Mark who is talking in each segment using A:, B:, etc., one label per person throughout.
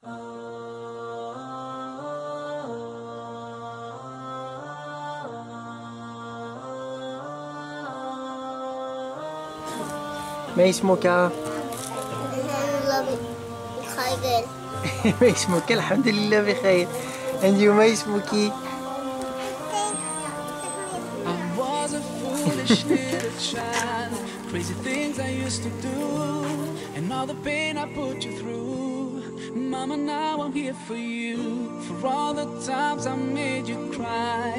A: ما اسمك؟
B: خير.
A: ما اسمك؟ الحمد لله بخير. أنت ما اسمك؟
C: Crazy things I used to do, and all the pain I put you through. Mama, now I'm here for you. For all the times I made you cry,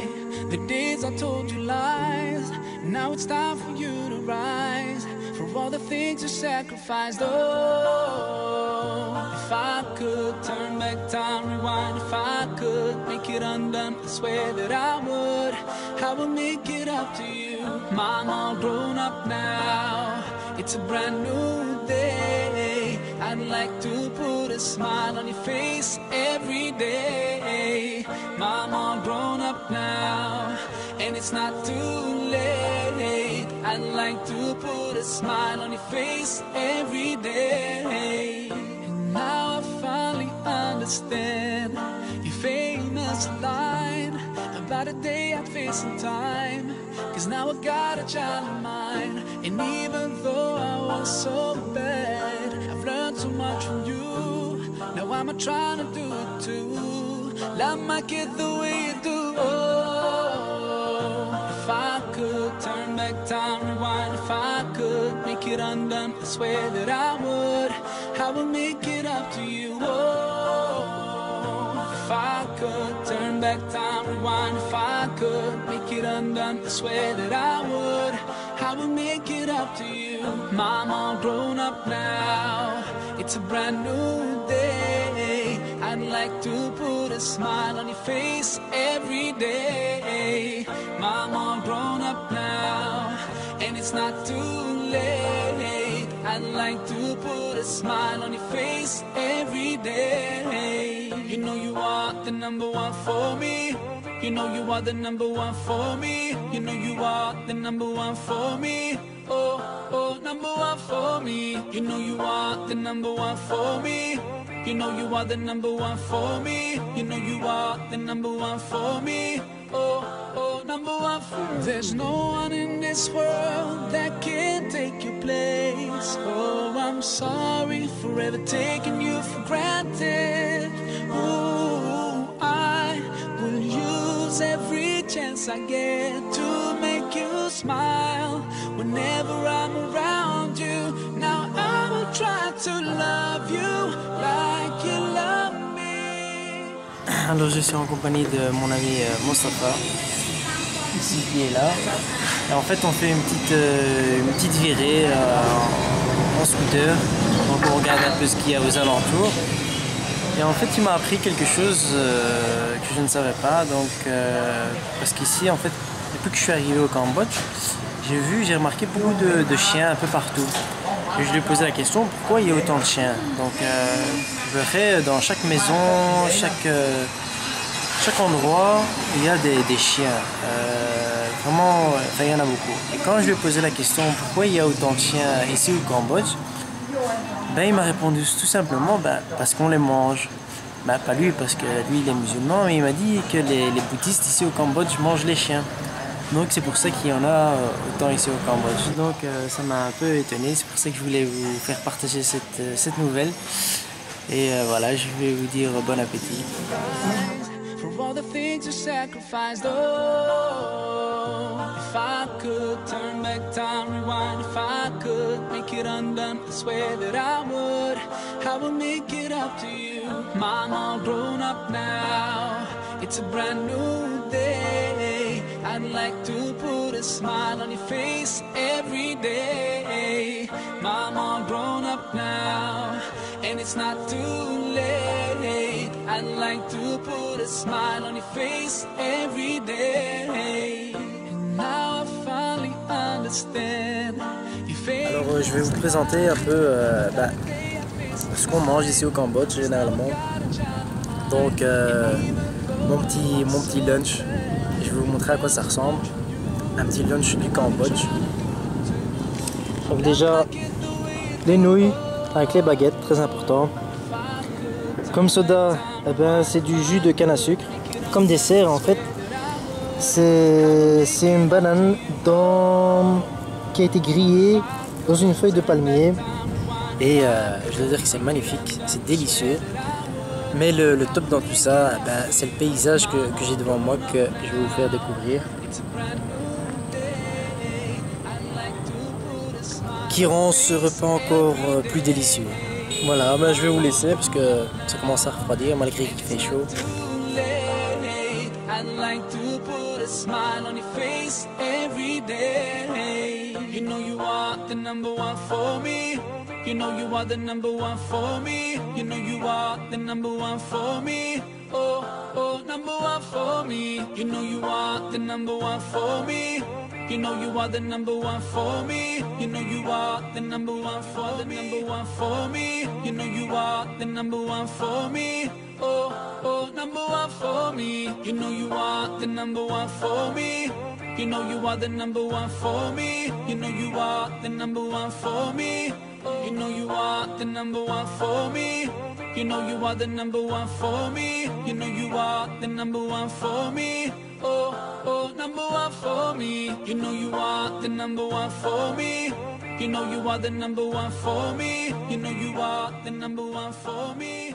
C: the days I told you lies. Now it's time for you to rise. For all the things you sacrificed. Oh, if I could turn back time, rewind. If I could make it undone, I swear that I would make it up to you. Mom, all grown up now, it's a brand new day. I'd like to put a smile on your face every day. Mom, all grown up now, and it's not too late. I'd like to put a smile on your face every day. And now I finally understand your famous line about a day I'd face in time. 'Cause now I got a child of mine, and even though I was so bad, I've learned so much from you. Now I'm trying to do it too. Love my kid the way you do. Oh, if I could turn back time, rewind. If I could make it undone, I swear that I would make it up to you. Oh, if I could turn back time, rewind. If I could make it undone, I swear that I would make it up to you. Mom, all grown up now, it's a brand new day. I'd like to put a smile on your face every day. Mom, all grown up now, and it's not too late. I'd like to put a smile on your face every day. You know you are the number one for me. You know you are the number one for me. You know you are the number one for me. Oh, oh, number one for me. You know you are the number one for me. You know you are the number one for me. You know you are the number one for me. Oh, oh, number one for me. There's no one in this world that can take your place. Oh, I'm sorry for ever taking you for granted. Ooh, I will use every chance I get to make you smile whenever I'm around you. Now I will try to love you like you love me.
A: Alors je suis en compagnie de mon ami Mostafa, ici qui est là. Et en fait on fait une petite virée en scooter. Donc on regarde un peu ce qu'il y a aux alentours. Et en fait il m'a appris quelque chose que je ne savais pas. Donc parce qu'ici en fait depuis que je suis arrivé au Cambodge, j'ai remarqué beaucoup de chiens un peu partout. Et je lui ai posé la question pourquoi il y a autant de chiens. Donc je verrai dans chaque maison, chaque endroit il y a des chiens. Vraiment, enfin, il y en a beaucoup. Et quand je lui ai posé la question pourquoi il y a autant de chiens ici au Cambodge, ben, il m'a répondu tout simplement parce qu'on les mange. Ben, pas lui parce que lui il est musulman, mais il m'a dit que les bouddhistes ici au Cambodge mangent les chiens. Donc c'est pour ça qu'il y en a autant ici au Cambodge. Donc ça m'a un peu étonné, c'est pour ça que je voulais vous faire partager cette nouvelle. Et voilà, je vais vous dire bon appétit.
C: For all the things you sacrificed. Oh, if I could turn back time, rewind. If I could make it undone, I swear that I would make it up to you. Mom, all grown up now, it's a brand new day. I'd like to put a smile on your face every day. Mom, all grown up now, and it's not too late. I'd like to put a smile on your face every day. And now I finally understand your face.
A: Alors je vais vous présenter un peu ce qu'on mange ici au Cambodge généralement. Donc mon petit lunch, je vais vous montrer à quoi ça ressemble. Un petit lunch du Cambodge. Donc déjà les nouilles avec les baguettes, très important. Comme soda, eh ben, c'est du jus de canne à sucre. Comme dessert, en fait, c'est une banane qui a été grillée dans une feuille de palmier. Et je dois dire que c'est magnifique, c'est délicieux. Mais le top dans tout ça, eh ben, c'est le paysage que j'ai devant moi que je vais vous faire découvrir. Qui rend ce repas encore plus délicieux. Voilà, ben, je vais vous laisser parce que ça commence à refroidir malgré qu'il fait chaud. I'd like to put a smile on your face every day. You know you are the number one for me. You know you are the number one for me. You know you are the number one for me. Oh, oh, number one for me. You know you are the number one for me. You know you are the number one for me. You know you are the number one for me. Number one for me. You know you are the number one for me. Oh, oh, number one for me. You know you are the number one for me. You know you are the number one for me. You know you are the number one for me. You know you are the number one for me. You know you are the number one for me. You know you are the number one for me. Oh, oh, number one for me. You know you are the number one for me. You know you are the number one for me. You know you are the number one for me.